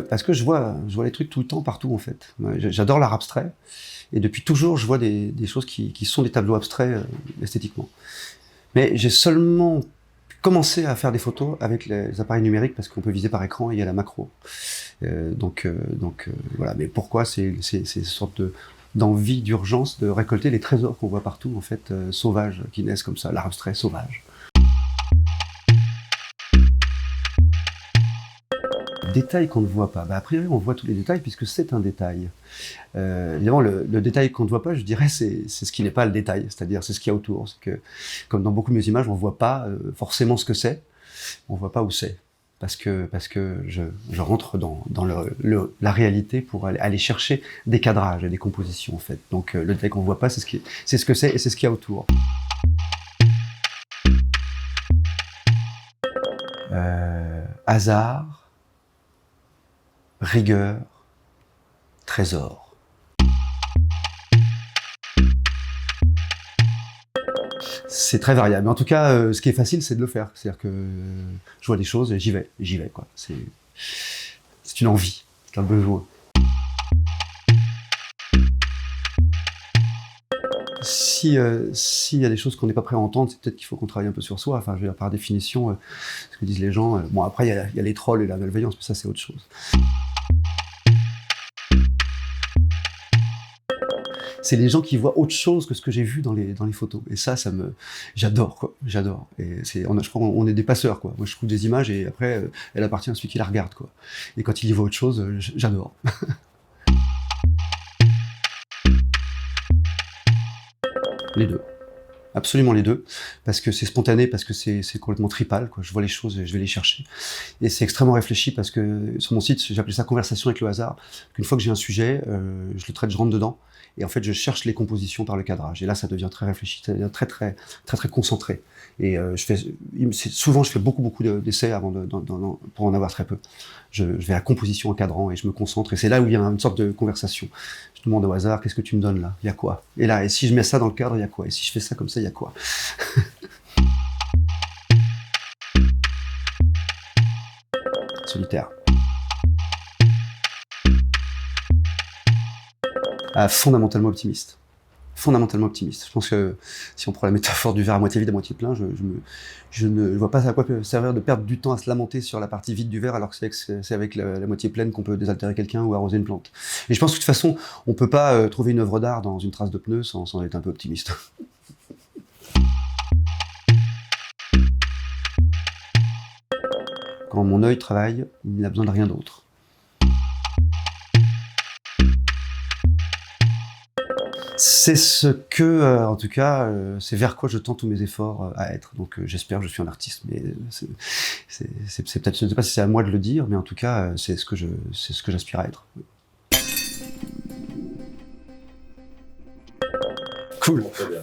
Parce que je vois les trucs tout le temps, partout en fait. Ouais, j'adore l'art abstrait, et depuis toujours je vois des choses qui sont des tableaux abstraits esthétiquement. Mais j'ai seulement commencé à faire des photos avec les appareils numériques parce qu'on peut viser par écran et il y a la macro. Voilà. Mais pourquoi c'est une sorte d'envie, d'urgence de récolter les trésors qu'on voit partout en fait, sauvages, qui naissent comme ça, l'art abstrait sauvage. Détails qu'on ne voit pas. Bah, a priori, on voit tous les détails puisque c'est un détail. Évidemment, le détail qu'on ne voit pas, je dirais, c'est ce qui n'est pas le détail, c'est-à-dire c'est ce qu'il y a autour. C'est que, comme dans beaucoup de mes images, on ne voit pas forcément ce que c'est, on ne voit pas où c'est. Parce que je rentre dans la réalité pour aller chercher des cadrages et des compositions, en fait. Donc le détail qu'on ne voit pas, c'est ce que c'est et c'est ce qu'il y a autour. Hasard, rigueur, trésor. C'est très variable. Mais en tout cas, ce qui est facile, c'est de le faire. C'est-à-dire que je vois des choses et j'y vais, quoi. C'est une envie, c'est un besoin. S'il y a des choses qu'on n'est pas prêt à entendre, c'est peut-être qu'il faut qu'on travaille un peu sur soi. Enfin, je veux dire, par définition, ce que disent les gens. Bon, après, il y a les trolls et la malveillance, mais ça, c'est autre chose. C'est les gens qui voient autre chose que ce que j'ai vu dans les photos. Et ça j'adore, quoi. J'adore. Et je crois qu'on est des passeurs, quoi. Moi, je trouve des images et après, elle appartient à celui qui la regarde, quoi. Et quand il y voit autre chose, j'adore. Les deux. Absolument les deux, parce que c'est spontané, parce que c'est complètement tripal, quoi. Je vois les choses et je vais les chercher. Et c'est extrêmement réfléchi parce que sur mon site, j'appelais ça conversation avec le hasard. Une fois que j'ai un sujet, je le traite, je rentre dedans, et en fait je cherche les compositions par le cadrage. Et là, ça devient très réfléchi, ça devient très concentré. Et souvent, je fais beaucoup d'essais pour en avoir très peu. Je vais à la composition en cadrant et je me concentre. Et c'est là où il y a une sorte de conversation. Je demande au hasard, qu'est-ce que tu me donnes là? Il y a quoi? Et là, et si je mets ça dans le cadre, il y a quoi? Et si je fais ça comme ça, il y a quoi? Solitaire. Fondamentalement optimiste. Fondamentalement optimiste. Je pense que si on prend la métaphore du verre à moitié vide, à moitié plein, je ne vois pas à quoi peut servir de perdre du temps à se lamenter sur la partie vide du verre alors que c'est avec la moitié pleine qu'on peut désaltérer quelqu'un ou arroser une plante. Et je pense que de toute façon, on ne peut pas trouver une œuvre d'art dans une trace de pneu sans être un peu optimiste. Quand mon œil travaille, il n'a besoin de rien d'autre. C'est ce que, en tout cas, c'est vers quoi je tends tous mes efforts à être. Donc j'espère que je suis un artiste, mais c'est peut-être, je ne sais pas si c'est à moi de le dire, mais en tout cas, c'est ce que j'aspire à être. Cool. Très bien.